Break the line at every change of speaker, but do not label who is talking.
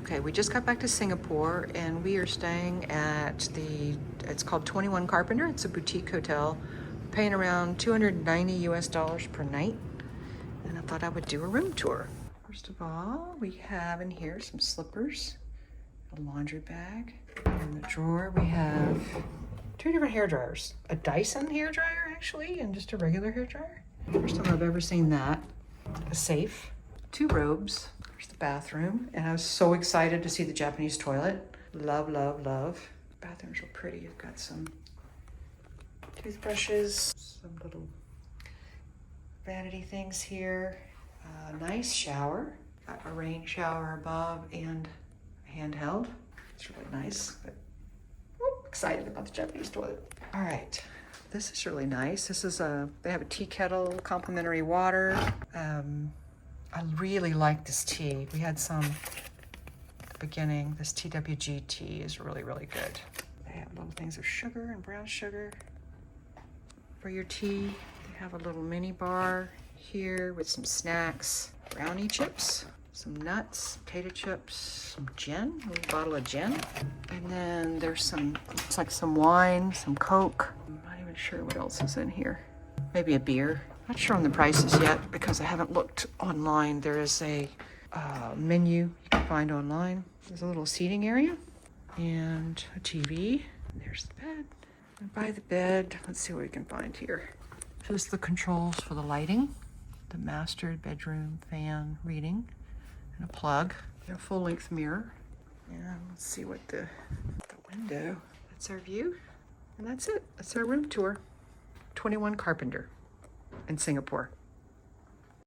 Okay, we just got back to Singapore and we are staying at it's called 21 Carpenter. It's a boutique hotel. We're paying around $290 per night. And I thought I would do a room tour. First of all, we have in here some slippers, a laundry bag. In the drawer, we have 2 different hair dryers. A Dyson hair dryer, actually, and just a regular hair dryer. First time I've ever seen that. A safe, 2 robes. There's the bathroom, and I was so excited to see the Japanese toilet. Love, love, love. Bathroom's real pretty. You've got some toothbrushes, some little vanity things here. Nice shower. Got a rain shower above and a handheld. It's really nice, but excited about the Japanese toilet. All right, this is really nice. This is they have a tea kettle, complimentary water. I really like this tea. We had some at the beginning. This TWG tea is really, really good. They have little things of sugar and brown sugar for your tea. They have a little mini bar here with some snacks, brownie chips, some nuts, potato chips, some gin, a little bottle of gin. And then there's some, looks like some wine, some Coke. I'm not even sure what else is in here. Maybe a beer. Not sure on the prices yet because I haven't looked online. There is a menu you can find online. There's a little seating area and a TV. There's the bed. And by the bed, let's see what we can find here. Just the controls for the lighting, the master bedroom fan reading, and a plug, and a full-length mirror. And let's see what the window. That's our view, and that's it. That's our room tour. 21 Carpenter in Singapore.